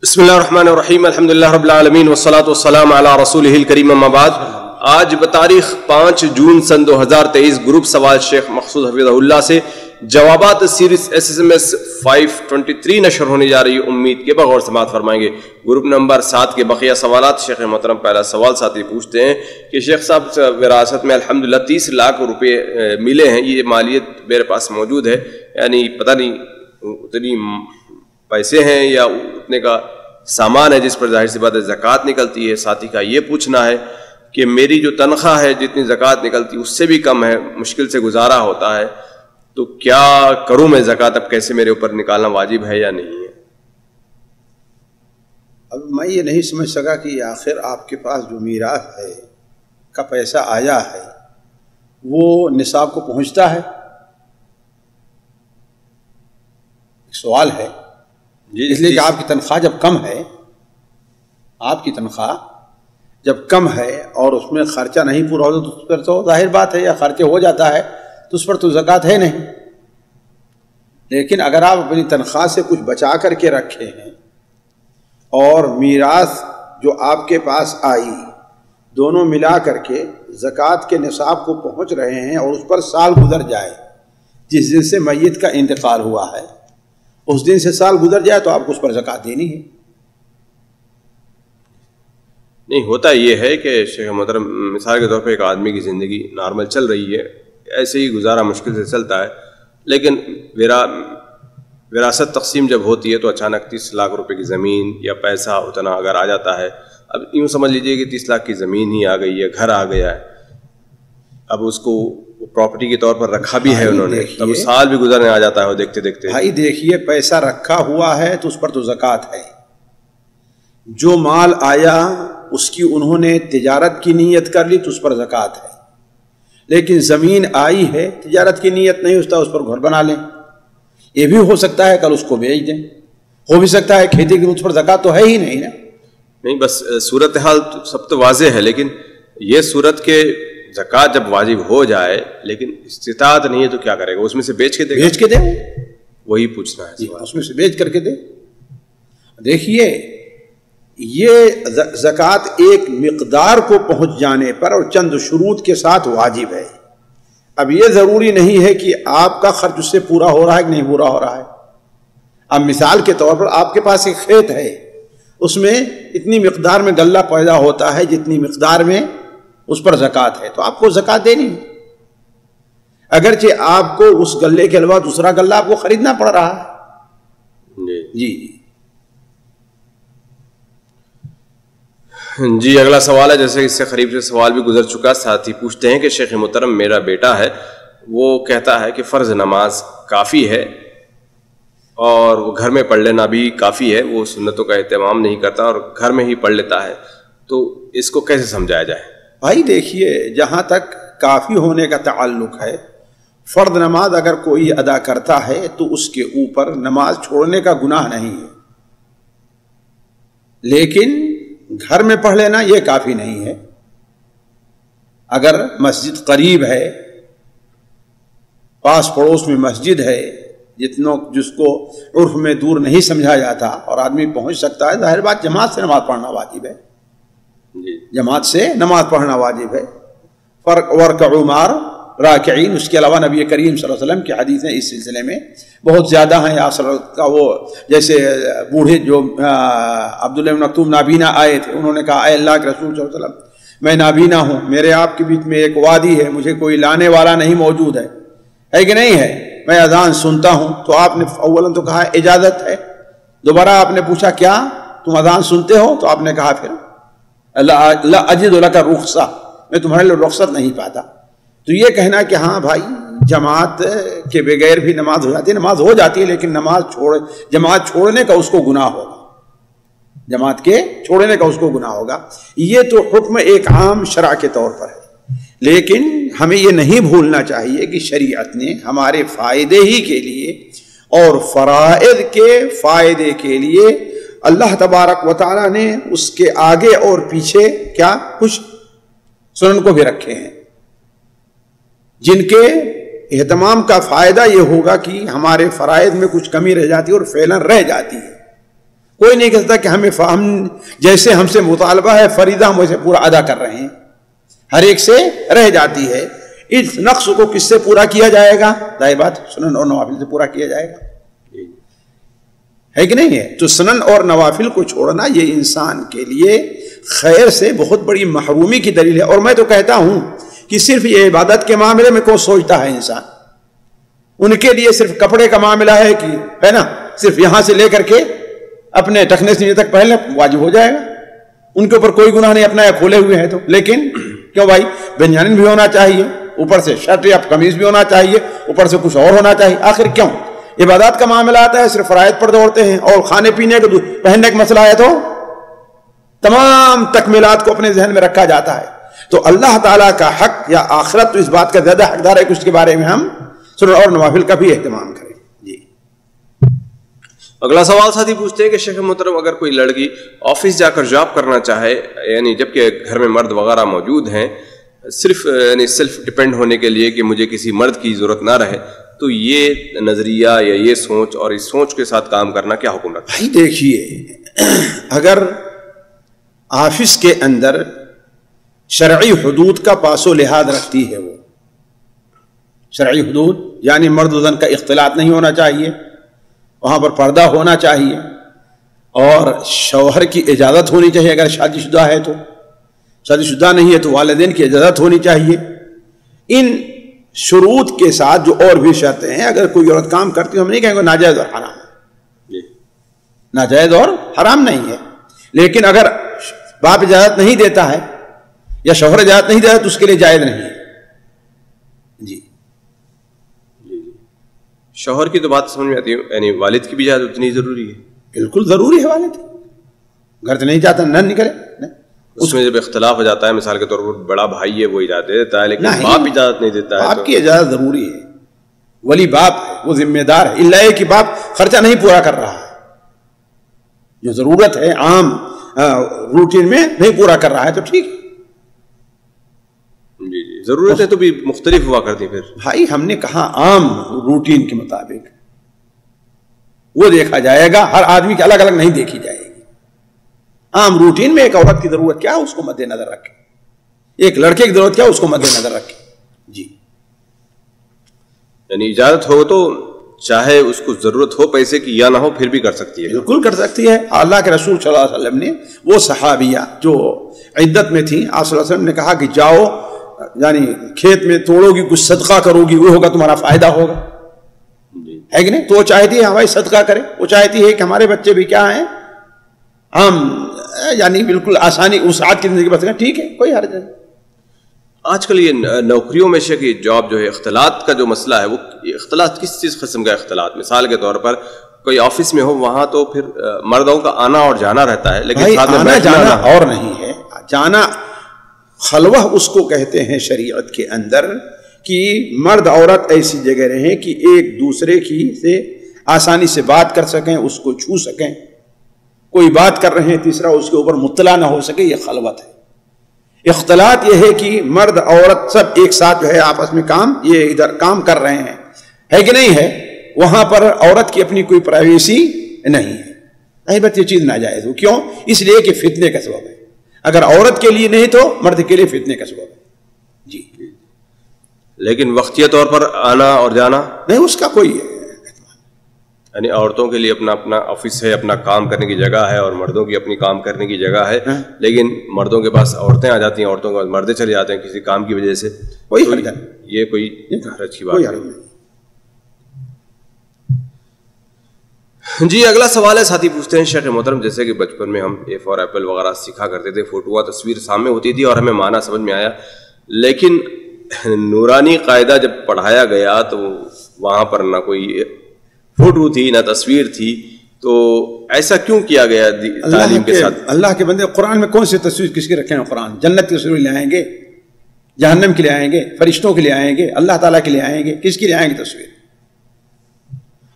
بسم اللہ الرحمن الرحیم الحمدللہ رب العالمین والصلاة والسلام علی رسولہ الکریم اما بعد۔ آج بتاریخ 5 جون سن 2023 گروپ سوال شیخ مقصود حفظہ اللہ سے جوابات سیریز SSMS 523 نشر ہونے جا رہی ہے، امید کے بغور سماعت فرمائیں گے۔ گروپ نمبر 7 کے بقیہ سوالات شیخ محترم پہلا سوال ساتھی پوچھتے ہیں کہ شیخ صاحب وراثت میں الحمدللہ 30 لاکھ روپے ملے ہیں، یہ مالیت میرے پاس موجود ہے، یعنی پتہ نہیں اتنی پیسے ہیں یا اتنے کا سامان ہے جس پر ظاہر سی بات ہے زکوٰۃ نکلتی ہے۔ ساتھی کا یہ پوچھنا ہے کہ میری جو تنخواہ ہے جتنی زکوٰۃ نکلتی اس سے بھی کم ہے، مشکل سے گزارا ہوتا ہے، تو کیا کروں میں؟ زکوٰۃ اب کیسے میرے اوپر نکالنا واجب ہے یا نہیں ہے؟ اب میں یہ نہیں سمجھ سکا کہ آخر آپ کے پاس جو میراث ہے کا پیسہ آیا ہے وہ نصاب کو پہنچتا ہے؟ ایک سوال ہے اس لیے کہ آپ کی تنخواہ جب کم ہے، آپ کی تنخواہ جب کم ہے اور اس میں خرچہ نہیں پورا ہوتا تو اس پر تو ظاہر بات ہے، یا خرچے ہو جاتا ہے تو اس پر تو زکوٰۃ ہے نہیں۔ لیکن اگر آپ اپنی تنخواہ سے کچھ بچا کر کے رکھے ہیں اور میراث جو آپ کے پاس آئی دونوں ملا کر کے زکوٰۃ کے نصاب کو پہنچ رہے ہیں اور اس پر سال گزر جائے، جس دن سے میت کا انتقال ہوا ہے اس دن سے سال گزر جائے تو آپ کو اس پر زکوٰۃ دینی ہے۔ نہیں، ہوتا یہ ہے کہ شیخ محترم مثال کے طور پہ ایک آدمی کی زندگی نارمل چل رہی ہے، ایسے ہی گزارا مشکل سے چلتا ہے، لیکن وراثت تقسیم جب ہوتی ہے تو اچانک 30 لاکھ روپے کی زمین یا پیسہ اتنا اگر آ جاتا ہے، اب یوں سمجھ لیجئے کہ 30 لاکھ کی زمین ہی آ گئی ہے، گھر آ گیا ہے، اب اس کو پراپرٹی کے طور پر رکھا بھی ہے انہوں نے، اب سال بھی گزرنے آ جاتا ہے دیکھتے دیکھتے۔ بھائی دیکھیے، پیسہ رکھا ہوا ہے تو اس پر تو زکوٰۃ ہے۔ جو مال آیا اس کی انہوں نے تجارت کی نیت کر لی تو اس پر زکوٰۃ ہے، لیکن زمین آئی ہے تجارت کی نیت نہیں ہوتا، اس پر گھر بنا لیں، یہ بھی ہو سکتا ہے کل اس کو بیچ دیں، ہو بھی سکتا ہے کھیتی کی، اس پر زکوٰۃ تو ہے ہی نہیں نا۔ نہیں، بس صورتحال سب تو واضح ہے، لیکن یہ صورت کے زکوٰۃ جب واجب ہو جائے لیکن استطاعت نہیں ہے تو کیا کرے گا؟ اس میں سے بیچ کے دے گا؟ بیچ کے دے، وہی پوچھنا ہے، اس میں سے بیچ کر کے دے۔ دیکھیے، یہ زکوٰۃ ایک مقدار کو پہنچ جانے پر اور چند شروط کے ساتھ واجب ہے۔ اب یہ ضروری نہیں ہے کہ آپ کا خرچ اس سے پورا ہو رہا ہے کہ نہیں پورا ہو رہا ہے۔ اب مثال کے طور پر آپ کے پاس ایک کھیت ہے، اس میں اتنی مقدار میں غلہ پیدا ہوتا ہے جتنی مقدار میں اس پر زکوٰۃ ہے، تو آپ کو زکوٰۃ دینی ہے، اگرچہ آپ کو اس غلے کے علاوہ دوسرا غلہ آپ کو خریدنا پڑ رہا ہے۔ جی جی، اگلا سوال ہے، جیسے اس سے قریب سے سوال بھی گزر چکا، ساتھی پوچھتے ہیں کہ شیخ محترم میرا بیٹا ہے، وہ کہتا ہے کہ فرض نماز کافی ہے اور وہ گھر میں پڑھ لینا بھی کافی ہے، وہ سنتوں کا اہتمام نہیں کرتا اور گھر میں ہی پڑھ لیتا ہے، تو اس کو کیسے سمجھایا جائے؟ بھائی دیکھیے، جہاں تک کافی ہونے کا تعلق ہے، فرض نماز اگر کوئی ادا کرتا ہے تو اس کے اوپر نماز چھوڑنے کا گناہ نہیں ہے، لیکن گھر میں پڑھ لینا یہ کافی نہیں ہے۔ اگر مسجد قریب ہے، پاس پڑوس میں مسجد ہے، جس کو عرف میں دور نہیں سمجھا جاتا اور آدمی پہنچ سکتا ہے، ظاہر بات جماعت سے نماز پڑھنا واجب ہے، جماعت سے نماز پڑھنا واجب ہے۔ وَارْكَعُوا مَعَ راکعین، اس کے علاوہ نبی کریم صلی اللہ علیہ وسلم کی حدیثیں اس سلسلے میں بہت زیادہ ہیں۔ آپ صلی اللہ علیہ وسلم کا وہ جیسے بوڑھے جو عبداللہ بن مکتوم نابینا آئے تھے، انہوں نے کہا اے اللہ کے رسول صلی اللہ علیہ وسلم، میں نابینا ہوں، میرے آپ کے بیچ میں ایک وادی ہے، مجھے کوئی لانے والا نہیں موجود ہے کہ نہیں ہے، میں اذان سنتا ہوں۔ تو آپ نے اولاً تو کہا اجازت ہے، دوبارہ آپ نے پوچھا کیا تم اذان سنتے ہو؟ تو آپ نے کہا پھر لا اجد لک رخصہ، میں تمہارے لیے رخصت نہیں پاتا۔ تو یہ کہنا کہ ہاں بھائی جماعت کے بغیر بھی نماز ہو جاتی ہے، نماز ہو جاتی ہے، لیکن جماعت چھوڑنے کا اس کو گناہ ہوگا، جماعت کے چھوڑنے کا اس کو گناہ ہوگا۔ یہ تو حکم ایک عام شرع کے طور پر ہے، لیکن ہمیں یہ نہیں بھولنا چاہیے کہ شریعت نے ہمارے فائدے ہی کے لیے اور فرائض کے فائدے کے لیے اللہ تبارک و تعالیٰ نے اس کے آگے اور پیچھے کیا کچھ سنن کو بھی رکھے ہیں، جن کے اہتمام کا فائدہ یہ ہوگا کہ ہمارے فرائض میں کچھ کمی رہ جاتی ہے اور فعلاً رہ جاتی ہے، کوئی نہیں کہتا کہ ہم جیسے ہم سے مطالبہ ہے فریضہ ہم ویسے پورا ادا کر رہے ہیں، ہر ایک سے رہ جاتی ہے۔ اس نقص کو کس سے پورا کیا جائے گا؟ ظاہر بات سنن اور نوافل سے پورا کیا جائے گا، ہے کہ نہیں ہے؟ تو سنن اور نوافل کو چھوڑنا یہ انسان کے لیے خیر سے بہت بڑی محرومی کی دلیل ہے۔ اور میں تو کہتا ہوں کہ صرف یہ عبادت کے معاملے میں کون سوچتا ہے انسان، ان کے لیے صرف کپڑے کا معاملہ ہے کہ ہے نا، صرف یہاں سے لے کر کے اپنے ٹخنے سے نیچے تک پہننا واجب ہو جائے گا، ان کے اوپر کوئی گناہ نہیں اپنا کھولے ہوئے ہیں تو۔ لیکن کیوں بھائی؟ بنیان بھی ہونا چاہیے، اوپر سے شرٹ یا قمیض بھی ہونا چاہیے، اوپر سے کچھ اور ہونا چاہیے۔ آخر کیوں؟ عبادات کا معاملہ آتا ہے صرف فرائض پر دوڑتے ہیں، اور کھانے پینے کے پہننے کا مسئلہ ہے تو تمام تکمیلات کو اپنے ذہن میں رکھا جاتا ہے۔ تو اللہ تعالیٰ کا حق یا آخرت تو اس بات کا زیادہ حقدار ہے کہ اس کے بارے میں ہم سنن اور نوافل کا بھی اہتمام کریں۔ جی اگلا سوال ساتھی پوچھتے ہیں کہ شیخ محترم اگر کوئی لڑکی آفس جا کر جاب کرنا چاہے، یعنی جبکہ گھر میں مرد وغیرہ موجود ہیں، صرف یعنی سیلف ڈیپینڈ ہونے کے لیے کہ مجھے کسی مرد کی ضرورت نہ رہے، تو یہ نظریہ یا یہ سوچ اور اس سوچ کے ساتھ کام کرنا کیا حکم رکھتا ہے؟ بھائی دیکھیے، اگر آفس کے اندر شرعی حدود کا پاس و لحاظ رکھتی ہے، وہ شرعی حدود یعنی مرد و زن کا اختلاط نہیں ہونا چاہیے، وہاں پر پردہ ہونا چاہیے، اور شوہر کی اجازت ہونی چاہیے اگر شادی شدہ ہے تو، شادی شدہ نہیں ہے تو والدین کی اجازت ہونی چاہیے۔ ان شروط کے ساتھ جو اور بھی شرطیں ہیں، اگر کوئی عورت کام کرتی ہے ہم نہیں کہیں گے ناجائز اور حرام ہے، ناجائز اور حرام نہیں ہے، لیکن اگر باپ اجازت نہیں دیتا ہے یا شوہر اجازت نہیں دیتا تو اس کے لیے جائز نہیں ہے۔ جی شوہر کی تو بات سمجھ میں آتی ہے، یعنی والد کی بھی اجازت اتنی ضروری ہے؟ بالکل ضروری ہے، والد گھر سے نہیں جاتا نہ نکلے۔ اس میں جب اختلاف ہو جاتا ہے، مثال کے طور پر بڑا بھائی ہے وہ اجازت دے دیتا ہے لیکن باپ اجازت نہیں دیتا ہے، باپ کی اجازت ضروری ہے، ولی باپ ہے وہ ذمہ دار ہے، اللہ ہے کہ باپ خرچہ نہیں پورا کر رہا ہے، جو ضرورت ہے عام روٹین میں نہیں پورا کر رہا ہے تو ٹھیک ہے۔ جی جی ضرورت ہے تو بھی مختلف ہوا کرتی پھر بھائی ہم نے کہا عام روٹین کے مطابق وہ دیکھا جائے گا، ہر آدمی کی الگ الگ نہیں دیکھی جائے گی۔ عام روٹین میں ایک عورت کی ضرورت کیا اس کو مد نظر رکھے، ایک لڑکے کی ضرورت کیا اس کو مد نظر رکھے۔ جی یعنی اجازت ہو تو چاہے اس کو ضرورت ہو پیسے کی یا نہ ہو پھر بھی کر سکتی ہے، بالکل کر سکتی ہے۔ اللہ کے رسول صلی اللہ علیہ وسلم نے وہ صحابیہ جو عدت میں تھیں، آپ صلی اللہ علیہ وسلم نے کہا کہ جاؤ، یعنی کھیت میں توڑو گی کچھ صدقہ کرو گی وہ ہوگا تمہارا فائدہ ہوگا، ہے کہ نہیں؟ تو وہ چاہتی ہے ہماری صدقہ کرے، وہ چاہتی ہے کہ ہمارے بچے بھی کیا ہیں ہم یعنی بالکل آسانی وسعت کی زندگی بسر، ٹھیک ہے کوئی حرج نہیں۔ آج کل یہ نوکریوں میں شک جاب جو ہے اختلاط کا جو مسئلہ ہے، وہ اختلاط کس چیز قسم کا اختلاط؟ مثال کے طور پر کوئی آفس میں ہو وہاں تو پھر مردوں کا آنا اور جانا رہتا ہے، لیکن ساتھ میں آنا جانا اور نہیں ہے، جانا خلوہ اس کو کہتے ہیں شریعت کے اندر، کہ مرد عورت ایسی جگہ رہیں کہ ایک دوسرے کی سے آسانی سے بات کر سکیں، اس کو چھو سکیں، کوئی بات کر رہے ہیں تیسرا اس کے اوپر مطلع نہ ہو سکے، یہ خلوت ہے۔ اختلاط یہ ہے کہ مرد عورت سب ایک ساتھ جو ہے آپس میں کام، یہ ادھر کام کر رہے ہیں، ہے کہ نہیں ہے؟ وہاں پر عورت کی اپنی کوئی پرائیویسی نہیں ہے، احبت یہ چیز ناجائز ہو، کیوں؟ اس لیے کہ فتنے کا سبب ہے، اگر عورت کے لیے نہیں تو مرد کے لیے فتنے کا سبب ہے۔ جی لیکن وقتیہ طور پر آنا اور جانا نہیں، اس کا کوئی یعنی عورتوں کے لیے اپنا اپنا آفس ہے، اپنا کام کرنے کی جگہ ہے، اور مردوں کی اپنی کام کرنے کی جگہ ہے، لیکن مردوں کے پاس عورتیں آ جاتی ہیں، عورتوں کے پاس مردے چلے جاتے ہیں کسی کام کی وجہ سے، یہ کوئی حرج کی بات نہیں۔ جی اگلا سوال ہے، ساتھی پوچھتے ہیں شیخ محترم جیسے کہ بچپن میں ہم اے فار ایپل وغیرہ سیکھا کرتے تھے، فوٹو تصویر سامنے ہوتی تھی اور ہمیں معنی سمجھ میں آیا، لیکن نورانی قاعدہ جب پڑھایا گیا تو وہاں پر نہ کوئی فوٹو تھی نہ تصویر تھی، تو ایسا کیوں کیا گیا تعلیم کے ساتھ؟ اللہ کے بندے قرآن میں کون سی تصویر کس کی رکھے ہیں؟ قرآن جنت کی تصویر لے آئیں گے، جہنم کے لے آئیں گے، فرشتوں کے لے آئیں گے، اللہ تعالیٰ کے لے آئیں گے، کس کی لے آئیں گے تصویر؟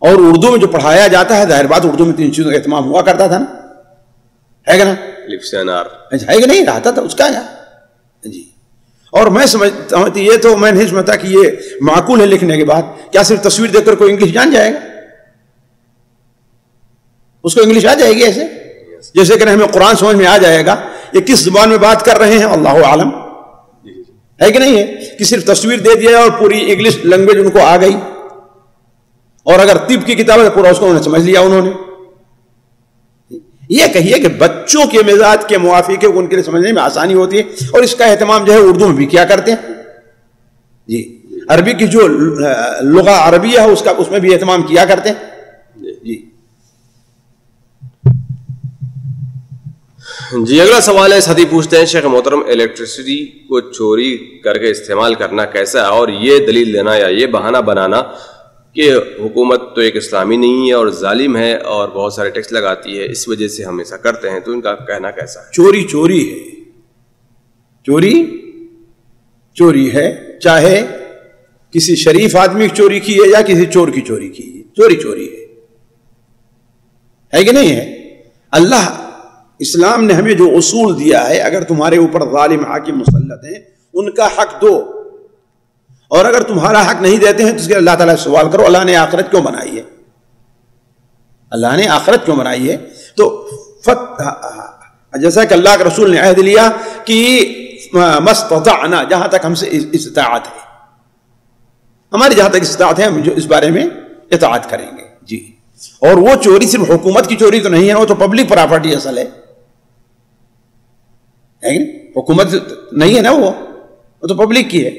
اور اردو میں جو پڑھایا جاتا ہے ظاہر بات اردو میں تین چیزوں کا اہتمام ہوا کرتا تھا نا، ہے کہ نا؟ ہے کہ نہیں رہتا تھا اس کا کیا؟ جی اور میں سمجھتا ہوں یہ تو میں نہیں سمجھتا کہ یہ معقول ہے لکھنے کے بعد، کیا صرف تصویر دیکھ کر کوئی انگلش جان جائے گا؟ اس کو انگلش آ جائے گی ایسے؟ جیسے کہ ہمیں قرآن سمجھ میں آ جائے گا. یہ کس زبان میں بات کر رہے ہیں اللہ عالم, ہے کہ نہیں ہے؟ کہ صرف تصویر دے دیا اور پوری انگلش لینگویج ان کو آ گئی, اور اگر طب کی کتاب ہے پورا اس کو انہوں نے سمجھ لیا انہوں نے. یہ کہیے کہ بچوں کے مزاج کے موافق ان کے لیے سمجھنے میں آسانی ہوتی ہے, اور اس کا اہتمام جو ہے اردو میں بھی کیا کرتے ہیں جی. عربی کی جو لغہ عربیہ ہے اس میں بھی اہتمام کیا کرتے ہیں جی. جی اگلا سوال ہے, ساتھی پوچھتے ہیں شیخ محترم الیکٹرسٹی کو چوری کر کے استعمال کرنا کیسا ہے, اور یہ دلیل دینا یا یہ بہانہ بنانا کہ حکومت تو ایک اسلامی نہیں ہے اور ظالم ہے اور بہت سارے ٹیکس لگاتی ہے, اس وجہ سے ہم ایسا کرتے ہیں, تو ان کا کہنا کیسا ہے؟ چوری چوری ہے, چوری چوری ہے, چاہے کسی شریف آدمی کی چوری کی ہے یا کسی چور کی چوری کی ہے, چوری چوری ہے کہ نہیں ہے؟ اللہ اسلام نے ہمیں جو اصول دیا ہے, اگر تمہارے اوپر ظالم حاکم مسلط ہیں ان کا حق دو, اور اگر تمہارا حق نہیں دیتے ہیں تو اس کے اللہ تعالیٰ سے سوال کرو اللہ نے آخرت کیوں بنائی ہے, اللہ نے آخرت کیوں بنائی ہے. تو جیسا کہ اللہ کے رسول نے عہد لیا کہ مستطعنا, جہاں تک ہم سے استطاعت ہے, ہماری جہاں تک استطاعت ہے ہم جو اس بارے میں اطاعت کریں گے جی. اور وہ چوری صرف حکومت کی چوری تو نہیں ہے, وہ تو پبلک پراپرٹی اصل ہے, حکومت نہیں ہے نا, وہ تو پبلک کی ہے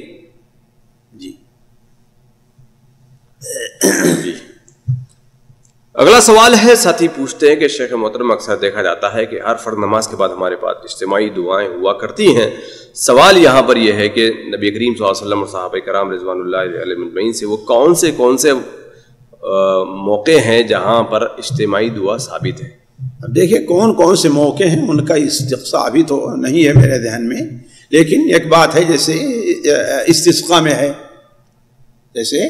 جی. اگلا سوال ہے, ساتھی پوچھتے ہیں کہ شیخ محترم اکثر دیکھا جاتا ہے کہ ہر فرض نماز کے بعد ہمارے پاس اجتماعی دعائیں ہوا کرتی ہیں. سوال یہاں پر یہ ہے کہ نبی کریم صلی اللہ علیہ وسلم اور صحابہ کرام رضوان اللہ علیہم اجمعین سے وہ کون سے موقع ہیں جہاں پر اجتماعی دعا ثابت ہے؟ اب دیکھیں کون کون سے موقع ہیں, ان کا استقصاء ابھی تو نہیں ہے میرے ذہن میں, لیکن ایک بات ہے جیسے استسقاء میں ہے, جیسے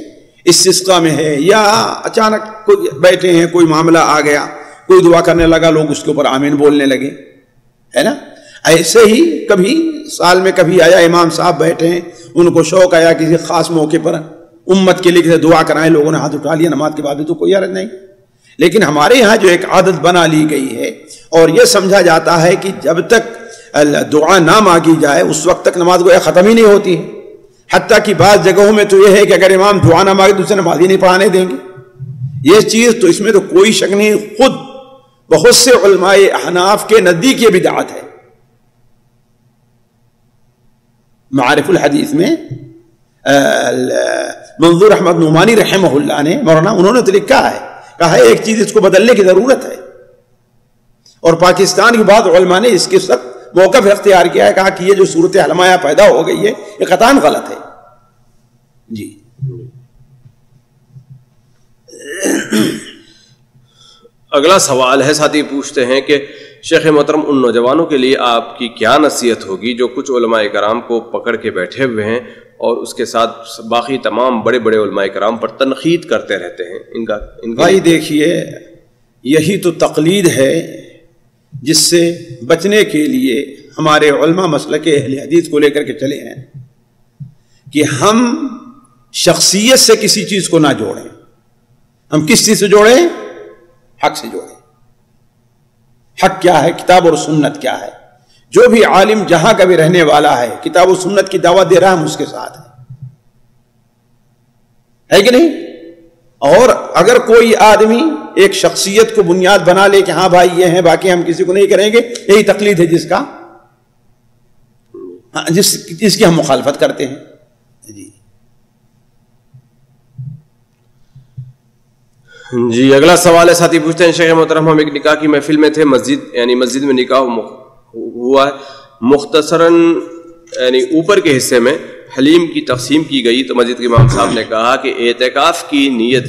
استسقاء میں ہے, یا اچانک کوئی بیٹھے ہیں کوئی معاملہ آ گیا, کوئی دعا کرنے لگا, لوگ اس کے اوپر آمین بولنے لگے, ہے نا. ایسے ہی کبھی سال میں کبھی آیا امام صاحب بیٹھے ہیں, ان کو شوق آیا کسی خاص موقع پر امت کے لیے دعا کرائیں, لوگوں نے ہاتھ اٹھا لیا, نماز کے بعد بھی تو کوئی حرج نہیں. لیکن ہمارے یہاں جو ایک عادت بنا لی گئی ہے, اور یہ سمجھا جاتا ہے کہ جب تک دعا نہ مانگی جائے اس وقت تک نماز گویا ختم ہی نہیں ہوتی ہے. حتیٰ کہ بعض جگہوں میں تو یہ ہے کہ اگر امام دعا نہ مانگے تو اسے نماز ہی نہیں پڑھانے دیں گے. یہ چیز تو اس میں تو کوئی شک نہیں, خود بہت سے علماء احناف کے نزدیک یہ بدعت ہے. معارف الحدیث میں منظور احمد نعمانی رحمہ اللہ نے, مولانا, انہوں نے تو لکھا ہے, کہا ہے ایک چیز اس کو بدلنے کی ضرورت ہے, اور پاکستان کے بعض علماء نے اس کے سخت موقف اختیار کیا ہے, کہا کہ یہ جو صورت حلمایا پیدا ہو گئی ہے یہ قطعاً غلط ہے جی. اگلا سوال ہے, ساتھی پوچھتے ہیں کہ شیخ محترم ان نوجوانوں کے لیے آپ کی کیا نصیحت ہوگی جو کچھ علماء کرام کو پکڑ کے بیٹھے ہوئے ہیں اور اس کے ساتھ باقی تمام بڑے بڑے علماء کرام پر تنقید کرتے رہتے ہیں؟ ان کا بھائی دیکھیے, یہی تو تقلید ہے جس سے بچنے کے لیے ہمارے علماء مسلک اہل حدیث کو لے کر کے چلے ہیں کہ ہم شخصیت سے کسی چیز کو نہ جوڑیں. ہم کس چیز سے جوڑیں؟ حق سے جوڑیں. حق کیا ہے؟ کتاب اور سنت کیا ہے؟ جو بھی عالم جہاں کا بھی رہنے والا ہے کتاب و سنت کی دعوت دے رہا ہم اس کے ساتھ ہیں, ہے کہ نہیں؟ اور اگر کوئی آدمی ایک شخصیت کو بنیاد بنا لے کہ ہاں بھائی یہ ہیں باقی ہم کسی کو نہیں کریں گے, یہی تقلید ہے جس کی ہم مخالفت کرتے ہیں جی. جی اگلا سوال ہے, ساتھی پوچھتے ہیں شیخ محترم ہم ایک نکاح کی محفل میں تھے, مسجد میں نکاح ہوا ہے, مختصراً یعنی اوپر کے حصے میں حلیم کی تقسیم کی گئی تو مسجد کے امام صاحب نے کہا کہ اعتکاف کی نیت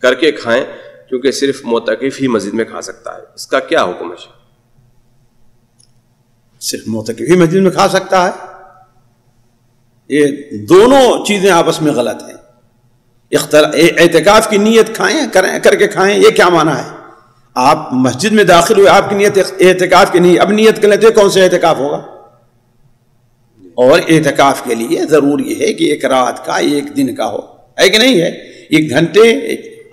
کر کے کھائیں کیونکہ صرف معتکف ہی مسجد میں کھا سکتا ہے, اس کا کیا حکم ہے؟ صرف معتکف ہی مسجد میں کھا سکتا ہے؟ یہ دونوں چیزیں آپس میں غلط ہیں. اعتکاف کی نیت کر کے کھائیں, یہ کیا معنی ہے؟ آپ مسجد میں داخل ہوئے, آپ کی نیت اعتکاف کی نہیں, اب نیت کر لیتے کون سے اعتکاف ہوگا؟ اور اعتکاف کے لیے ضروری ہے کہ ایک رات کا ایک دن کا ہو, ہے کہ نہیں ہے؟ 1 گھنٹے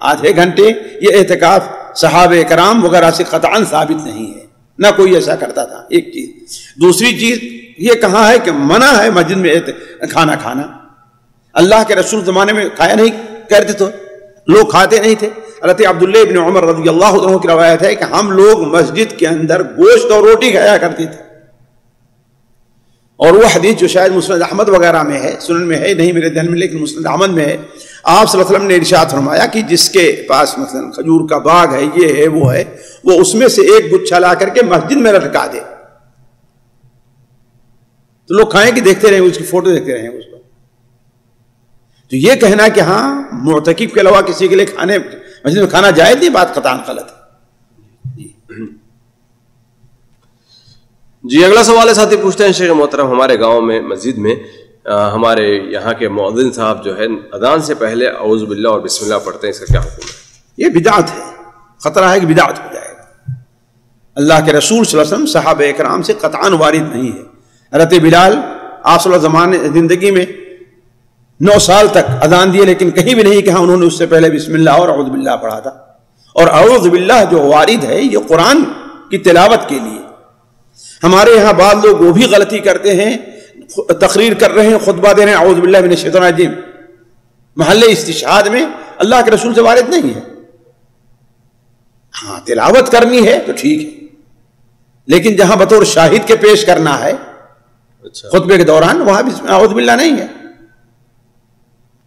آدھے گھنٹے، یہ اعتکاف صحابہ کرام وغیرہ سے قطعاً ثابت نہیں ہے، نہ کوئی ایسا کرتا تھا، ایک چیز۔ دوسری چیز یہ کہا ہے کہ منع ہے مسجد میں کھانا کھانا۔ اللہ کے رسول زمانے میں کھایا نہیں کرتے تو لوگ کھاتے نہیں تھے۔ حضرت عبداللہ ابن عمر رضی اللہ عنہ کی روایت ہے کہ ہم لوگ مسجد کے اندر گوشت اور روٹی کھایا کرتے تھے، اور وہ حدیث جو شاید مسند احمد وغیرہ میں ہے، سنن میں ہے نہیں میرے ذہن میں، لیکن مسند احمد میں ہے، آپ صلی اللہ علیہ وسلم نے ارشاد فرمایا کہ جس کے پاس مثلا کھجور کا باغ ہے، یہ ہے وہ ہے، وہ اس میں سے ایک گچھا لا کر کے مسجد میں لٹکا دے، تو لوگ کھائیں کہ دیکھتے رہیں، اس کی فوٹو دیکھتے رہیں اس کو۔ تو یہ کہنا کہ ہاں معتکف کے علاوہ کسی کے لیے کھانے مسجد میں کھانا جائز نہیں، بات قطعاً غلط ہے۔ جی اگلا سوال ہے، ساتھی پوچھتے ہیں شیخ محترم ہمارے گاؤں میں مسجد میں ہمارے یہاں کے مؤذن صاحب جو ہے اذان سے پہلے اعوذ باللہ اور بسم اللہ پڑھتے ہیں، اس کا کیا حکم ہے؟ یہ بدعت ہے، خطرہ ہے کہ بدعت ہو جائے گا۔ اللہ کے رسول صلی اللہ علیہ وسلم صحابہ کرام سے قطعاً وارد نہیں ہے۔ حضرت بلال آپ صلی اللہ علیہ وسلم زندگی میں 9 سال تک اذان دیے، لیکن کہیں بھی نہیں کہا انہوں نے اس سے پہلے بسم اللہ اور اعوذ باللہ پڑھا تھا۔ اور اعوذ باللہ جو وارد ہے یہ قرآن کی تلاوت کے لیے۔ ہمارے یہاں بعض لوگ وہ بھی غلطی کرتے ہیں، تقریر کر رہے ہیں، خطبہ دے رہے ہیں، اعوذ باللہ من الشیطان الرجیم، محل استشہاد میں، اللہ کے رسول سے وارد نہیں ہے۔ ہاں تلاوت کرنی ہے تو ٹھیک ہے، لیکن جہاں بطور شاہد کے پیش کرنا ہے خطبے کے دوران، وہاں بھی اعوذ باللہ نہیں ہے،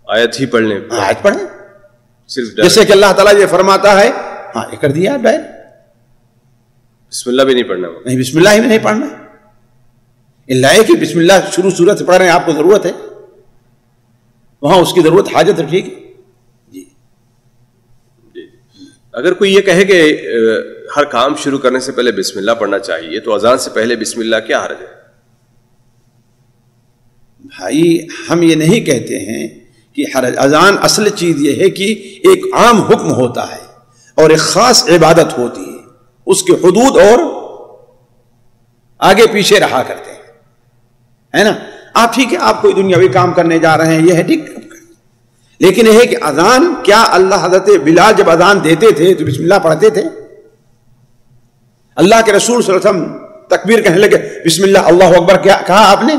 آیت ہی پڑھنے، آیت پڑھیں صرف جیسے کہ اللہ تعالیٰ یہ فرماتا ہے، ہاں یہ کر دیا ڈائر، بسم اللہ بھی نہیں پڑھنا، نہیں بسم اللہ ہی میں نہیں پڑھنا، اللہ ہے کہ بسم اللہ شروع صورت سے پڑھ رہے ہیں، آپ کو ضرورت ہے، وہاں اس کی ضرورت حاجت ہے، ٹھیک ہے جی۔ اگر کوئی یہ کہے کہ ہر کام شروع کرنے سے پہلے بسم اللہ پڑھنا چاہیے، تو اذان سے پہلے بسم اللہ کیا حرج ہے؟ بھائی ہم یہ نہیں کہتے ہیں کہ حرج، اذان اصل چیز یہ ہے کہ ایک عام حکم ہوتا ہے اور ایک خاص عبادت ہوتی ہے، اس کے حدود اور آگے پیچھے رہا کرتے ہیں، ہے نا۔ آپ ٹھیک ہے، آپ کوئی دنیاوی کام کرنے جا رہے ہیں، یہ ہے ٹھیک، لیکن یہ ہے کہ اذان، کیا اللہ حضرت بلال جب اذان دیتے تھے تو بسم اللہ پڑھتے تھے؟ اللہ کے رسول صلی اللہ علیہ وسلم تکبیر کہنے لگے بسم اللہ اللہ اکبر، کیا کہا آپ نے؟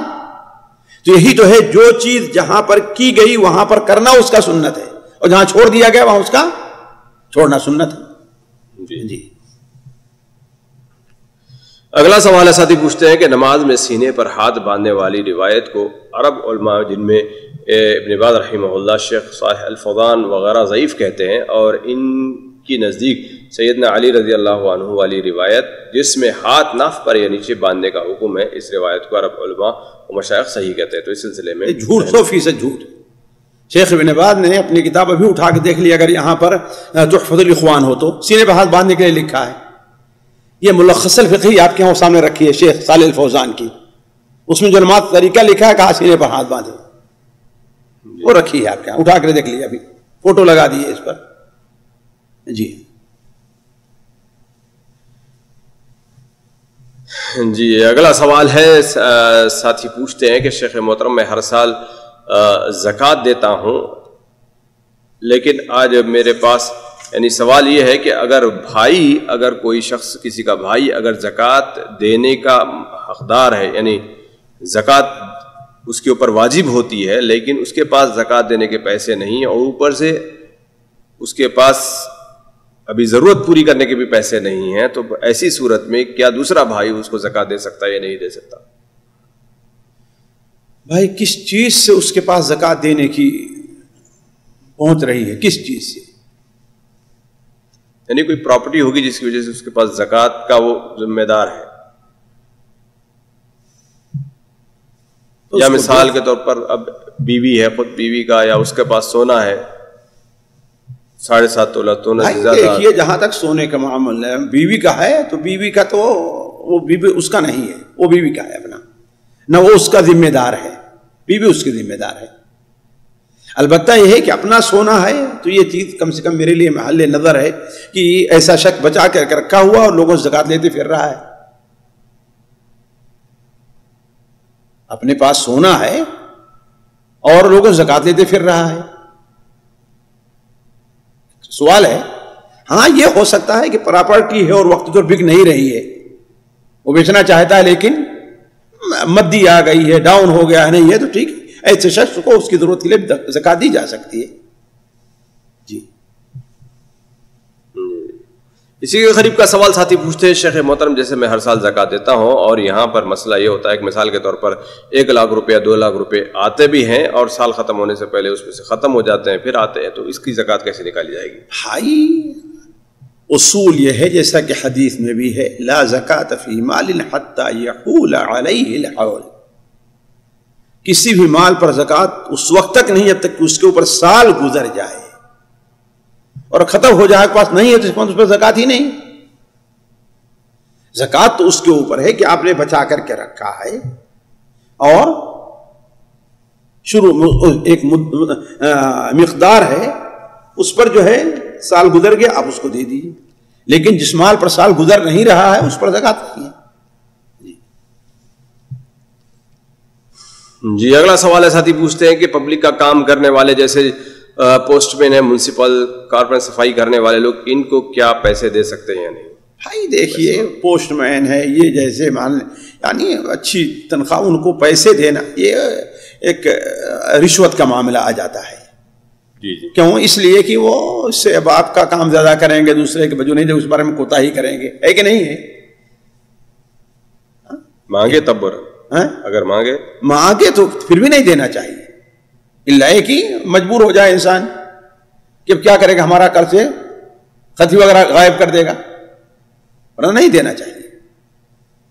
تو یہی تو ہے، جو چیز جہاں پر کی گئی وہاں پر کرنا اس کا سنت ہے، اور جہاں چھوڑ دیا گیا وہاں اس کا چھوڑنا سنت ہے جی۔ اگلا سوال ہے، ساتھی پوچھتے ہیں کہ نماز میں سینے پر ہاتھ باندھنے والی روایت کو عرب علماء جن میں ابن باز رحمہ اللہ، شیخ صالح الفوزان وغیرہ ضعیف کہتے ہیں، اور ان کی نزدیک سیدنا علی رضی اللہ عنہ والی روایت جس میں ہاتھ ناف پر یا نیچے باندھنے کا حکم ہے، اس روایت کو عرب علماء و مشائخ صحیح کہتے ہیں، تو اس سلسلے میں جھوٹ 100% جھوٹ۔ شیخ ابن باز نے اپنی کتاب ابھی اٹھا کے دیکھ لی، اگر یہاں پر تحفۃ الاخوان ہو تو سینے پر ہاتھ باندھنے کے لیے لکھا ہے، یہ ملخص الفقہی آپ کے یہاں سامنے رکھی ہے شیخ صالح الفوزان کی، اس میں جو نماز طریقہ لکھا ہے، کہا سینے پر ہاتھ باندھے، وہ رکھی ہے آپ کے یہاں، اٹھا کر دیکھ لیا، ابھی فوٹو لگا دی ہے اس پر جی۔ جی اگلا سوال ہے، ساتھی پوچھتے ہیں کہ شیخ محترم میں ہر سال زکوٰۃ دیتا ہوں، لیکن آج میرے پاس یعنی سوال یہ ہے کہ اگر کوئی شخص، کسی کا بھائی اگر زکوٰۃ دینے کا حقدار ہے، یعنی زکوٰۃ اس کے اوپر واجب ہوتی ہے، لیکن اس کے پاس زکوٰۃ دینے کے پیسے نہیں ہیں، اور اوپر سے اس کے پاس ابھی ضرورت پوری کرنے کے بھی پیسے نہیں ہیں، تو ایسی صورت میں کیا دوسرا بھائی اس کو زکوٰۃ دے سکتا ہے یا نہیں دے سکتا؟ بھائی کس چیز سے اس کے پاس زکوٰۃ دینے کی پہنچ رہی ہے، کس چیز سے؟ یعنی کوئی پراپرٹی ہوگی جس کی وجہ سے اس کے پاس زکوٰۃ کا وہ ذمہ دار ہے، یا مثال کے طور پر اب بیوی ہے، خود بیوی کا، یا اس کے پاس سونا ہے 7.5 تولہ سے زیادہ۔ دیکھیے جہاں تک سونے کا معاملہ ہے، بیوی کا ہے تو بیوی کا تو وہ بیوی اس کا نہیں ہے، وہ بیوی کا ہے اپنا، نہ وہ اس کا ذمہ دار ہے، بیوی اس کی ذمہ دار ہے۔ البتہ یہ ہے کہ اپنا سونا ہے تو یہ چیز کم سے کم میرے لیے محل نظر ہے کہ ایسا شک بچا کر رکھا ہوا اور لوگوں سے زکوٰۃ لیتے پھر رہا ہے۔ اپنے پاس سونا ہے اور لوگوں سے زکوٰۃ لیتے پھر رہا ہے، سوال ہے. ہاں یہ ہو سکتا ہے کہ پراپرٹی ہے اور وقت تو بک نہیں رہی ہے, وہ بیچنا چاہتا ہے لیکن مدی آ گئی ہے, ڈاؤن ہو گیا ہے, نہیں ہے تو ٹھیک ہے, ایسے شخص کو اس کی ضرورت کے لیے زکات دی جا سکتی ہے. جی. اسی کے قریب کا سوال ساتھی پوچھتے ہیں, شیخ محترم جیسے میں ہر سال زکات دیتا ہوں اور یہاں پر مسئلہ یہ ہوتا ہے کہ مثال کے طور پر 1 لاکھ روپیہ 2 لاکھ روپے آتے بھی ہیں اور سال ختم ہونے سے پہلے اس میں سے ختم ہو جاتے ہیں, پھر آتے ہیں, تو اس کی زکات کیسے نکالی جائے گی؟ بھائی اصول یہ ہے جیسا کہ حدیث میں بھی ہے, لا زکات فی مال حتی یحول علیہ الحول, کسی بھی مال پر زکات اس وقت تک نہیں جب تک کہ اس کے اوپر سال گزر جائے اور ختم ہو جائے, پاس نہیں ہے تو اس پر زکات ہی نہیں. زکات تو اس کے اوپر ہے کہ آپ نے بچا کر کے رکھا ہے اور شروع ایک مقدار ہے, اس پر جو ہے سال گزر گیا آپ اس کو دے دیجیے, لیکن جس مال پر سال گزر نہیں رہا ہے اس پر زکات نہیں ہے. جی اگلا سوال ہے, ساتھی پوچھتے ہیں کہ پبلک کا کام کرنے والے جیسے پوسٹ مین ہے, میونسپل کارپوریٹ صفائی کرنے والے لوگ, ان کو کیا پیسے دے سکتے ہیں یا نہیں؟ بھائی دیکھیے پوسٹ مین ہے, یہ جیسے مان یعنی اچھی تنخواہ, ان کو پیسے دینا یہ ایک رشوت کا معاملہ آ جاتا ہے. جی جی. کیوں؟ اس لیے کہ وہ اس سے اب آپ کا کام زیادہ کریں گے, دوسرے کے بجو نہیں دے اس بارے میں کوتاہی کریں گے, ہے کہ نہیں ہے؟ مانگے تب برا, اگر مانگے تو پھر بھی نہیں دینا چاہیے, اللہ کہ مجبور ہو جائے انسان کہ کیا کرے گا, ہمارا قرض سے خطی وغیرہ غائب کر دے گا, ورنہ نہیں دینا چاہیے.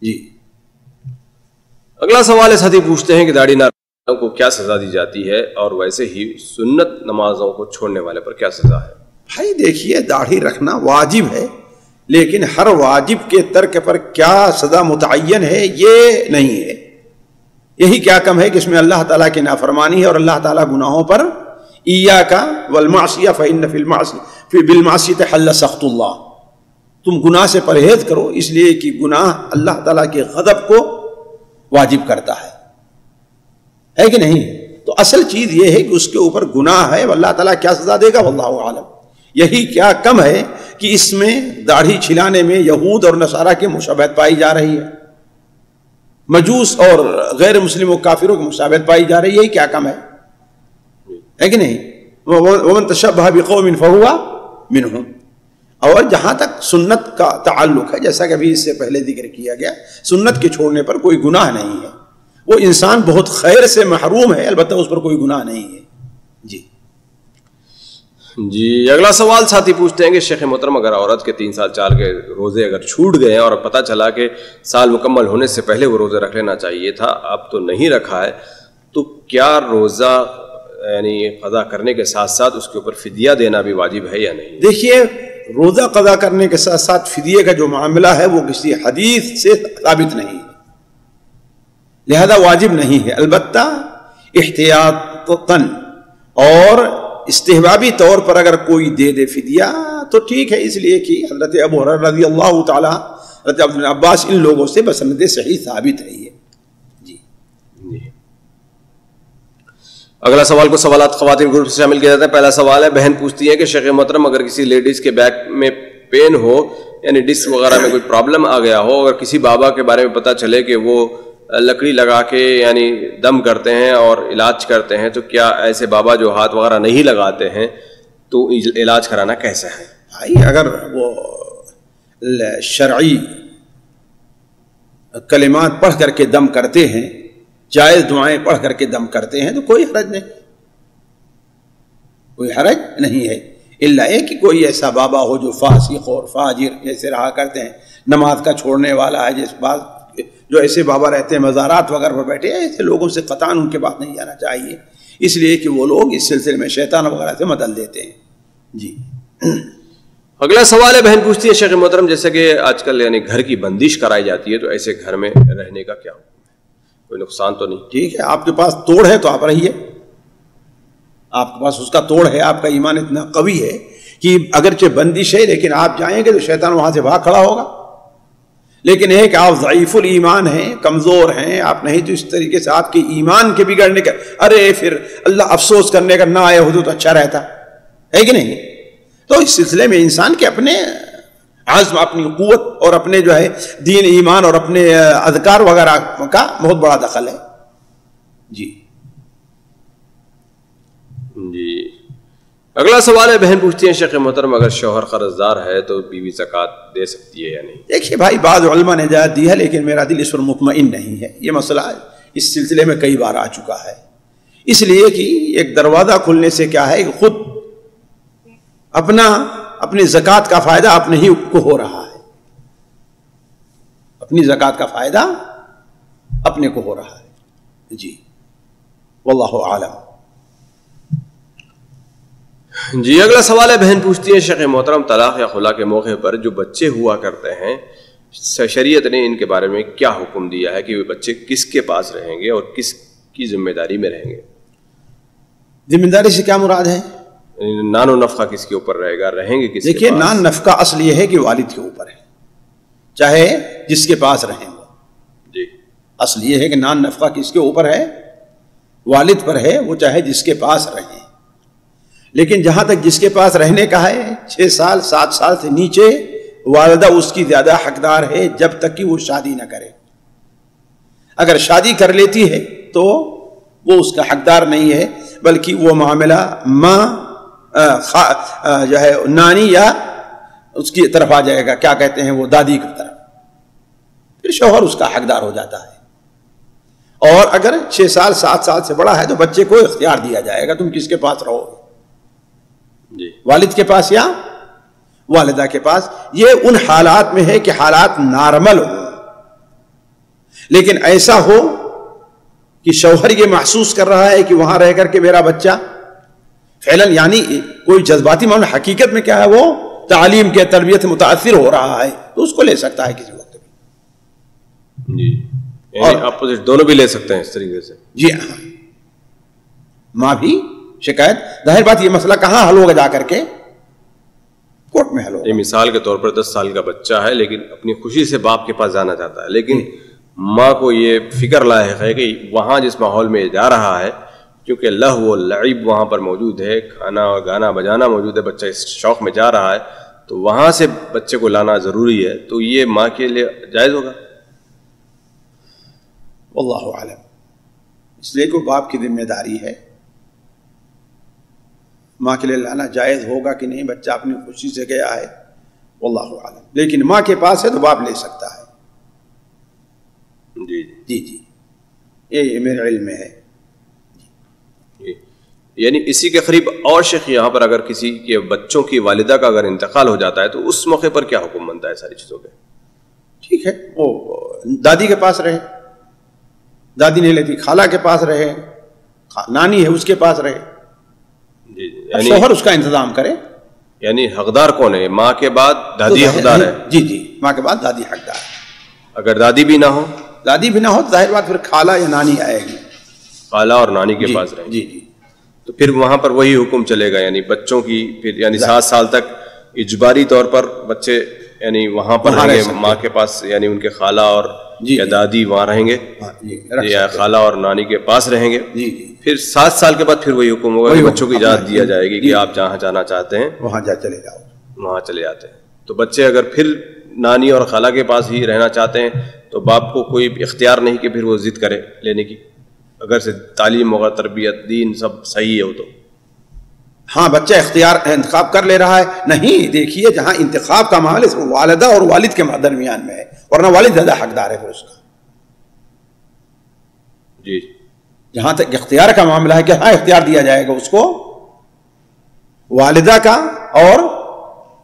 جی. اگلا سوال ہے, ساتھی پوچھتے ہیں کہ داڑھی نہ رکھنے کو کیا سزا دی جاتی ہے, اور ویسے ہی سنت نمازوں کو چھوڑنے والے پر کیا سزا ہے؟ بھائی دیکھیے داڑھی رکھنا واجب ہے, لیکن ہر واجب کے ترک پر کیا سزا متعین ہے یہ نہیں ہے. یہی کیا کم ہے کہ اس میں اللہ تعالیٰ کی نافرمانی ہے اور اللہ تعالیٰ گناہوں پر ایاک والمعصیہ فإن بالمعصیۃ حل سخط اللہ, تم گناہ سے پرہیز کرو, اس لیے کہ گناہ اللہ تعالیٰ کے غضب کو واجب کرتا ہے کہ نہیں؟ تو اصل چیز یہ ہے کہ اس کے اوپر گناہ ہے, اللہ تعالیٰ کیا سزا دے گا واللہ عالم. یہی کیا کم ہے کہ اس میں داڑھی چھلانے میں یہود اور نصارہ کی مشابہت پائی جا رہی ہے, مجوس اور غیر مسلم و کافروں کی مشابہت پائی جا رہی ہے, کیا کم ہے کہ نہیں؟ ومن تشبہ بقوم فہو منہم. اور جہاں تک سنت کا تعلق ہے, جیسا کہ ابھی اس سے پہلے ذکر کیا گیا, سنت کے چھوڑنے پر کوئی گناہ نہیں ہے, وہ انسان بہت خیر سے محروم ہے, البتہ اس پر کوئی گناہ نہیں ہے. جی اگلا سوال ساتھی پوچھتے ہیں کہ شیخ محترم اگر عورت کے 3 سال 4 کے روزے اگر چھوٹ گئے ہیں اور پتہ چلا کہ سال مکمل ہونے سے پہلے وہ روزے رکھ لینا چاہیے تھا, اب تو نہیں رکھا ہے, تو کیا روزہ یعنی قضا کرنے کے ساتھ ساتھ اس کے اوپر فدیہ دینا بھی واجب ہے یا نہیں؟ دیکھیے روزہ قضا کرنے کے ساتھ ساتھ فدیے کا جو معاملہ ہے وہ کسی حدیث سے ثابت نہیں ہے, لہذا واجب نہیں ہے. البتہ احتیاطاً اور استحبابی طور پر اگر کوئی دے دے فدیہ تو ٹھیک ہے, اس لیے کہ حضرت ابو ہریرہ رضی اللہ تعالی, حضرت عبد عباس, ان لوگوں سے بسند صحیح ثابت ہے یہ. جی. اگلا سوال کو سوالات خواتین گروپ سے شامل کیا جاتا ہے. پہلا سوال ہے, بہن پوچھتی ہے کہ شیخ محترم اگر کسی لیڈیز کے بیک میں پین ہو یعنی ڈسک وغیرہ میں کوئی پرابلم آ گیا ہو, اگر کسی بابا کے بارے میں پتہ چلے کہ وہ لکڑی لگا کے یعنی دم کرتے ہیں اور علاج کرتے ہیں, تو کیا ایسے بابا جو ہاتھ وغیرہ نہیں لگاتے ہیں تو علاج کرانا کیسا ہے؟ بھائی اگر وہ شرعی کلمات پڑھ کر کے دم کرتے ہیں, جائز دعائیں پڑھ کر کے دم کرتے ہیں, تو کوئی حرج نہیں, کوئی حرج نہیں ہے. الا یہ کہ کوئی ایسا بابا ہو جو فاسق اور فاجر جیسے رہا کرتے ہیں, نماز کا چھوڑنے والا ہے, جس بات جو ایسے بابا رہتے ہیں مزارات وغیرہ پر بیٹھے, ایسے لوگوں سے قطعاً ان کے بات نہیں جانا چاہیے, اس لیے کہ وہ لوگ اس سلسلے میں شیطان وغیرہ سے مدد دیتے ہیں. جی. اگلا سوال ہے, بہن پوچھتی ہے شیخ محترم جیسے کہ آج کل یعنی گھر کی بندش کرائی جاتی ہے, تو ایسے گھر میں رہنے کا کیا حکم ہے, کوئی نقصان تو نہیں؟ ٹھیک ہے, آپ کے پاس توڑ ہے تو آپ رہیے, آپ کے پاس اس کا توڑ ہے, آپ کا ایمان اتنا قوی ہے کہ اگرچہ بندش ہے لیکن آپ جائیں گے تو شیطان وہاں سے بھاگ کھڑا ہوگا. لیکن یہ کہ آپ ضعیف الایمان ہیں, کمزور ہیں, آپ نہیں تو اس طریقے سے آپ کے ایمان کے بگڑنے کا, ارے پھر اللہ افسوس کرنے کا نہ آئے ہو تو اچھا رہتا ہے کہ نہیں. تو اس سلسلے میں انسان کے اپنے عزم، اپنی قوت اور اپنے جو ہے دین ایمان اور اپنے اذکار وغیرہ کا بہت بڑا دخل ہے. جی جی. اگلا سوال ہے، بہن پوچھتی ہیں شیخ محترم اگر شوہر قرض دار ہے تو بیوی زکوٰۃ دے سکتی ہے یا نہیں؟ دیکھیے بھائی، بعض علماء نے اجازت دی ہے لیکن میرا دل اس پر مطمئن نہیں ہے. یہ مسئلہ اس سلسلے میں کئی بار آ چکا ہے، اس لیے کہ ایک دروازہ کھلنے سے کیا ہے کہ خود اپنی زکوٰۃ کا فائدہ اپنے ہی کو ہو رہا ہے. اپنی زکوٰۃ کا فائدہ اپنے کو ہو رہا ہے. جی واللہ اعلم. جی اگلا سوال ہے، بہن پوچھتی ہے شیخ محترم طلاق یا خلا کے موقع پر جو بچے ہوا کرتے ہیں شریعت نے ان کے بارے میں کیا حکم دیا ہے کہ وہ بچے کس کے پاس رہیں گے اور کس کی ذمہ داری میں رہیں گے؟ ذمہ داری سے کیا مراد ہے؟ نان و نفقہ کس کے اوپر رہے گا، رہیں گے کس کے پاس؟ دیکھیے نان نفقہ اصل یہ ہے کہ والد کے اوپر ہے، چاہے جس کے پاس رہیں وہ. جی اصل یہ ہے کہ نان نفقہ کس کے اوپر ہے؟ والد پر ہے، وہ چاہے جس کے پاس رہیں. لیکن جہاں تک جس کے پاس رہنے کا ہے 6 سال 7 سال سے نیچے والدہ اس کی زیادہ حقدار ہے جب تک کہ وہ شادی نہ کرے. اگر شادی کر لیتی ہے تو وہ اس کا حقدار نہیں ہے، بلکہ وہ معاملہ ماں جو ہے نانی یا اس کی طرف آ جائے گا، کیا کہتے ہیں وہ دادی کی طرف. پھر شوہر اس کا حقدار ہو جاتا ہے. اور اگر 6 سال 7 سال سے بڑا ہے تو بچے کو اختیار دیا جائے گا، تم کس کے پاس رہو گے، جی والد کے پاس یا والدہ کے پاس. یہ ان حالات میں ہے کہ حالات نارمل ہو. لیکن ایسا ہو کہ شوہر یہ محسوس کر رہا ہے کہ وہاں رہ کر کے میرا بچہ فعلاً، یعنی کوئی جذباتی معاملہ، حقیقت میں کیا ہے وہ تعلیم کے تربیت متاثر ہو رہا ہے، تو اس کو لے سکتا ہے کسی وقت بھی. جی یعنی اپوزٹ دونوں بھی لے سکتے ہیں اس طریقے سے. جی ہاں، ماں بھی شکایت، ظاہر بات یہ مسئلہ کہاں حل ہوگا؟ جا کر کے کورٹ میں حل ہوگا. مثال کے طور پر 10 سال کا بچہ ہے لیکن اپنی خوشی سے باپ کے پاس جانا چاہتا ہے، لیکن ماں کو یہ فکر لاحق ہے کہ وہاں جس ماحول میں جا رہا ہے، کیونکہ لہو و لعب وہاں پر موجود ہے، کھانا اور گانا بجانا موجود ہے، بچہ اس شوق میں جا رہا ہے، تو وہاں سے بچے کو لانا ضروری ہے. تو یہ ماں کے لیے جائز ہوگا؟ واللہ اعلم. اس لیے کوئی باپ کی ذمہ داری ہے. ماں کے لیے لانا جائز ہوگا کہ نہیں، بچہ اپنی خوشی سے گیا ہے، واللہ اعلم. لیکن ماں کے پاس ہے تو باپ لے سکتا ہے. جی جی جی یہ میرے علم میں ہے. یعنی اسی کے قریب اور شیخ یہاں پر اگر کسی کے بچوں کی والدہ کا اگر انتقال ہو جاتا ہے تو اس موقع پر کیا حکم بنتا ہے ساری چیزوں پہ؟ ٹھیک ہے، وہ دادی کے پاس رہے، دادی نہیں لیتی، خالہ کے پاس رہے، نانی ہے اس کے پاس رہے. جی یعنی شوہر اس کا انتظام کرے. یعنی حقدار کون ہے؟ ماں کے بعد دادی حقدار ہے؟ جی جی، ماں کے بعد دادی حقدار ہے. اگر دادی بھی نہ ہو؟ دادی بھی نہ ہو تو ظاہر بات پھر خالہ یا نانی آئے گی. خالہ اور نانی کے پاس رہیں. جی جی، تو پھر وہاں پر وہی حکم چلے گا، یعنی بچوں کی پھر یعنی 7 سال تک اجباری طور پر بچے یعنی وہاں پر رہیں گے، ماں کے پاس، یعنی ان کے خالہ اور یا دادی وہاں رہیں گے یا خالہ اور نانی کے پاس رہیں گے. جی جی، پھر 7 سال کے بعد پھر وہی حکم ہوگا کہ بچوں کی اجازت دیا جائے گی کہ آپ جہاں جانا چاہتے ہیں وہاں چلے جاؤ، وہاں چلے جاتے ہیں. تو بچے اگر پھر نانی اور خالہ کے پاس ہی رہنا چاہتے ہیں تو باپ کو کوئی اختیار نہیں کہ پھر وہ ضد کرے لینے کی، اگر سے تعلیم وغیرہ تربیت دین سب صحیح ہے وہ تو. ہاں بچہ اختیار انتخاب کر لے رہا ہے. نہیں، دیکھیے جہاں انتخاب کا معاملہ اس میں والدہ اور والد کے درمیان میں ہے، ورنہ والد زیادہ حقدار ہے پھر اس کا. جی جہاں تک اختیار کا معاملہ ہے کہ ہاں اختیار دیا جائے گا اس کو والدہ کا اور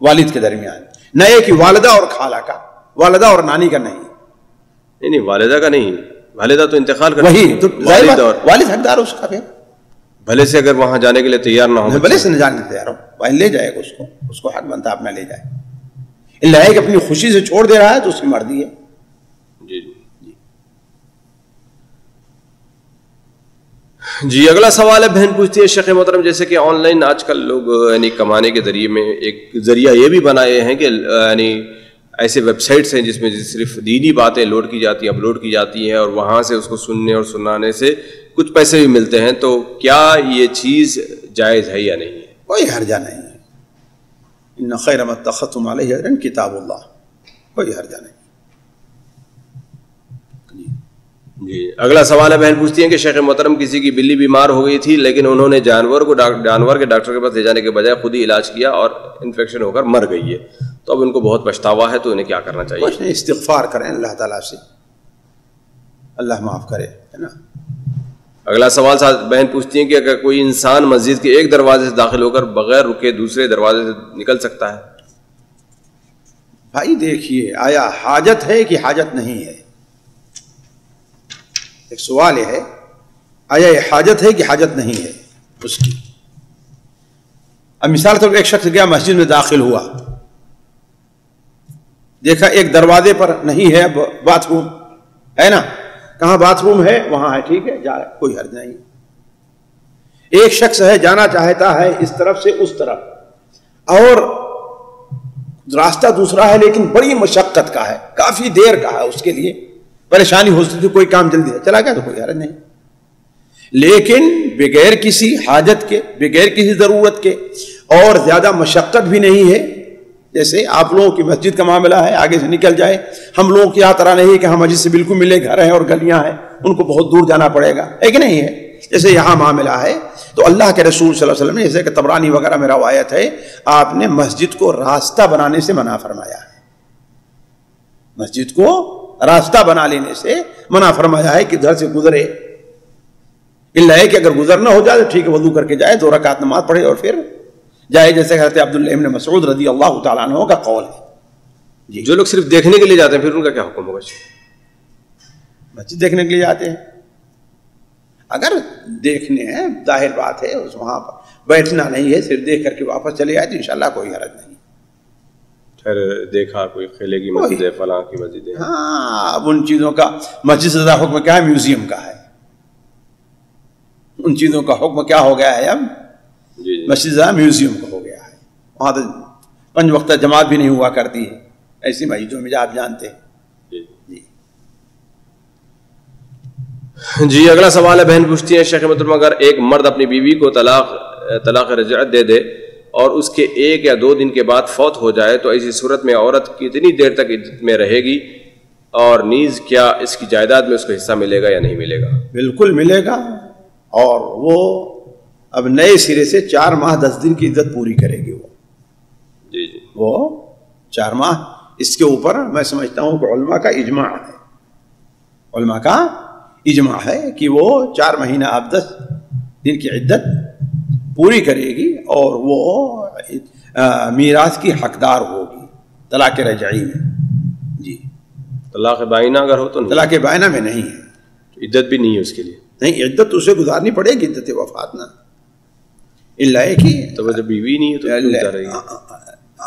والد کے درمیان، نہ یہ کہ والدہ اور خالہ کا، والدہ اور نانی کا نہیں. نہیں والدہ کا نہیں، والدہ تو انتقال کر وہی تو والد حقدار اس کا. پھر بھلے سے اگر وہاں جانے کے لیے تیار نہ ہو، بھلے سے نہ جانے تیار ہو، لے جائے گا اس کو حق بنتا اپنا لے جائے. اللہ ہے کہ اپنی خوشی سے چھوڑ دے رہا ہے تو اس کی مرضی ہے. جی جی اگلا سوال ہے، بہن پوچھتی ہے شیخ محترم جیسے کہ آن لائن آج کل لوگ یعنی کمانے کے ذریعے میں ایک ذریعہ یہ بھی بنائے ہیں کہ یعنی ایسے ویب سائٹس ہیں جس میں صرف دینی باتیں لوڈ کی جاتی ہیں، اپلوڈ کی جاتی ہیں اور وہاں سے اس کو سننے اور سنانے سے کچھ پیسے بھی ملتے ہیں. تو کیا یہ چیز جائز ہے یا نہیں ہے؟ کوئی حرجہ نہیں ہے. ان خیر ما اتخذتم علیہ اجرا کتاب اللہ، کوئی حرج نہیں۔ جی اگلا سوال ہے، بہن پوچھتی ہیں کہ شیخ محترم کسی کی بلی بیمار ہو گئی تھی لیکن انہوں نے جانور کے ڈاکٹر کے پاس لے جانے کے بجائے خود ہی علاج کیا اور انفیکشن ہو کر مر گئی ہے، تو اب ان کو بہت پچھتاوا ہے، تو انہیں کیا کرنا چاہیے؟ کچھ نہیں، استغفار کریں اللہ تعالیٰ سے، اللہ معاف کرے، ہے نا۔ اگلا سوال بہن پوچھتی ہیں کہ اگر کوئی انسان مسجد کے ایک دروازے سے داخل ہو کر بغیر رکے دوسرے دروازے سے نکل سکتا ہے؟ بھائی دیکھیے، آیا حاجت ہے کہ حاجت نہیں ہے؟ ایک سوال یہ ہے، آیا یہ حاجت ہے کہ حاجت نہیں ہے اس کی؟ اب مثال طور پر ایک شخص گیا مسجد میں داخل ہوا، دیکھا ایک دروازے پر نہیں ہے باتھ روم، ہے نا، کہاں باتھ روم ہے وہاں ہے، ٹھیک ہے جا، کوئی حرج نہیں۔ ایک شخص ہے جانا چاہتا ہے اس طرف سے اس طرف اور راستہ دوسرا ہے لیکن بڑی مشقت کا ہے، کافی دیر کا ہے، اس کے لیے پریشانی ہو سکتی، کوئی کام جلدی ہے چلا گیا تو کوئی حرج نہیں، لیکن بغیر کسی حاجت کے، بغیر کسی ضرورت کے اور زیادہ مشقت بھی نہیں ہے، جیسے آپ لوگوں کی مسجد کا معاملہ ہے، آگے سے نکل جائے، ہم لوگوں کی طرح نہیں ہے کہ ہم مسجد سے بالکل ملے، گھر ہیں اور گلیاں ہیں، ان کو بہت دور جانا پڑے گا، ایک نہیں ہے، جیسے یہاں معاملہ ہے، تو اللہ کے رسول صلی اللہ علیہ وسلم نے، جیسے کہ طبرانی وغیرہ میں روایت ہے، آپ نے مسجد کو راستہ بنانے سے منع فرمایا ہے، مسجد کو راستہ بنا لینے سے منع فرمایا ہے کہ گھر سے گزرے، اللہ ہے کہ اگر گزرنا ہو جائے تو ٹھیک ہے، وضو کر کے جائے، 2 رکعت نماز پڑھے اور پھر جائے، جیسے حضرت عبداللہ ابن مسعود رضی اللہ تعالیٰ عنہ کا قول ہے۔ جی جو لوگ صرف دیکھنے کے لیے جاتے ہیں پھر ان کا کیا حکم ہوگا؟ مسجد دیکھنے کے لیے جاتے ہیں، اگر دیکھنے ہیں ظاہر بات ہے، اس وہاں پر بیٹھنا نہیں ہے، صرف دیکھ کر کے واپس چلے آئے تو انشاءاللہ کوئی حرج نہیں۔ پھر دیکھا کوئی قلعے کی مسجد ہے، فلاں کی مسجد ہے، ہاں اب ان چیزوں کا مسجد سے زیادہ حکم کیا ہے؟ میوزیم کا ہے، ان چیزوں کا حکم کیا ہو گیا ہے اب؟ مسجد زیادہ میوزیم کا ہو گیا ہے، وہاں تو 5 وقتہ جماعت بھی نہیں ہوا کرتی ہے، ایسی مسجدوں میں آپ جانتے ہیں۔ جی اگلا سوال ہے، بہن پوچھتی ہیں شیخ محترم اگر ایک مرد اپنی بیوی کو طلاق رجعت دے دے اور اس کے 1 یا 2 دن کے بعد فوت ہو جائے تو ایسی صورت میں عورت کتنی دیر تک عدت میں رہے گی، اور نیز کیا اس کی جائیداد میں اس کو حصہ ملے گا یا نہیں ملے گا؟ بالکل ملے گا، اور وہ اب نئے سرے سے 4 ماہ 10 دن کی عدت پوری کرے گی، وہ 4 ماہ، اس کے اوپر میں سمجھتا ہوں کہ علماء کا اجماع ہے، علماء کا اجماع ہے کہ وہ 4 مہینہ اب 10 دن کی عدت پوری کرے گی اور وہ میراث کی حقدار ہوگی طلاق رجعی میں۔ جی طلاق بائنہ اگر ہو تو نہیں، طلاق بائنہ میں نہیں ہے، عدت بھی نہیں ہے اس کے لیے، نہیں عدت اسے گزارنی پڑے گی، عدت وفات نہ، اللہ ہے کہ تو جب بیوی نہیں ہے تو گزارے گی۔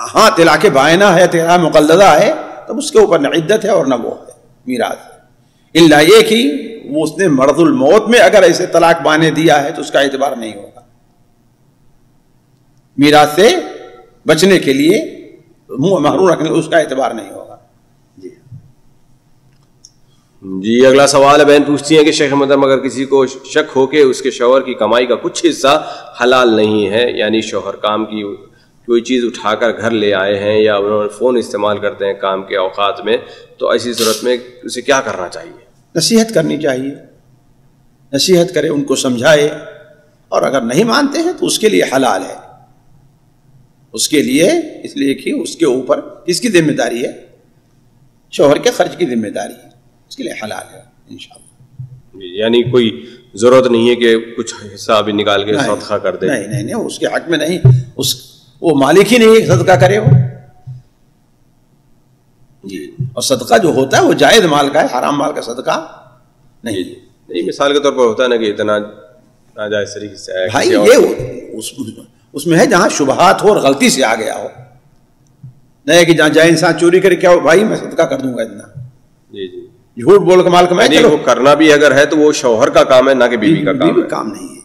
ہاں طلاق بائنہ ہے، طلاق مقلدہ ہے، تب اس کے اوپر نہ عدت ہے اور نہ وہ ہے میراث ہے، اللہ یہ کہ وہ اس نے مرض الموت میں اگر ایسے طلاق بانے دیا ہے تو اس کا اعتبار نہیں ہوگا، میراث سے بچنے کے لیے منہ محروم رکھنے اس کا اعتبار نہیں ہوگا۔ جی اگلا سوال ہے، بہن پوچھتی ہیں کہ شیخ محترم اگر کسی کو شک ہو کہ اس کے شوہر کی کمائی کا کچھ حصہ حلال نہیں ہے، یعنی شوہر کام کی کوئی چیز اٹھا کر گھر لے آئے ہیں یا انہوں نے فون استعمال کرتے ہیں کام کے اوقات میں، تو ایسی صورت میں اسے کیا کرنا چاہیے؟ نصیحت کرنی چاہیے، نصیحت کرے، ان کو سمجھائے، اور اگر نہیں مانتے ہیں تو اس کے لیے حلال ہے، اس کے لیے، اس لیے کہ اس کے اوپر کس کی ذمہ داری ہے؟ شوہر کے خرچ کی ذمہ داری ہے، اس کے لیے حلال ہے انشاءاللہ۔ یعنی کوئی ضرورت نہیں ہے کہ کچھ حصہ بھی نکال کے صدقہ کر دے؟ نہیں، اس کے حق میں نہیں، وہ مالک ہی نہیں ہے صدقہ کرے وہ، جی، اور صدقہ جو ہوتا ہے وہ جائز مال کا ہے، حرام مال کا صدقہ نہیں۔ نہیں مثال کے طور پر ہوتا ہے نا کہ اتنا ناجائز طریقے سے بھائی یہ اس میں ہے جہاں شبہات ہو اور غلطی سے آ گیا ہو، نہیں کہ جہاں جائے انسان چوری کرے، کیا ہو بھائی میں صدقہ کر دوں گا اتنا، جی جھوٹ بول کے مال کمائے، چلو وہ کرنا بھی اگر ہے تو وہ شوہر کا کام ہے، نہ کہ بیوی کا کام نہیں ہے۔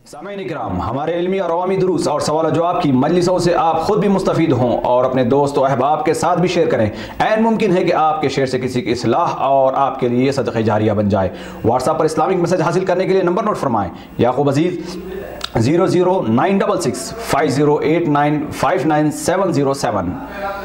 سامعین اکرام، ہمارے علمی اور عوامی دروس اور سوال و جواب کی مجلسوں سے آپ خود بھی مستفید ہوں اور اپنے دوست و احباب کے ساتھ بھی شیئر کریں۔ عین ممکن ہے کہ آپ کے شیئر سے کسی کی اصلاح اور آپ کے لیے صدقہ جاریہ بن جائے۔ واٹس ایپ پر اسلامک میسج حاصل کرنے کے لیے نمبر نوٹ فرمائیں: یعقوب عزیز 009665089590707।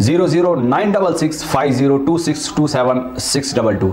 009665026272622।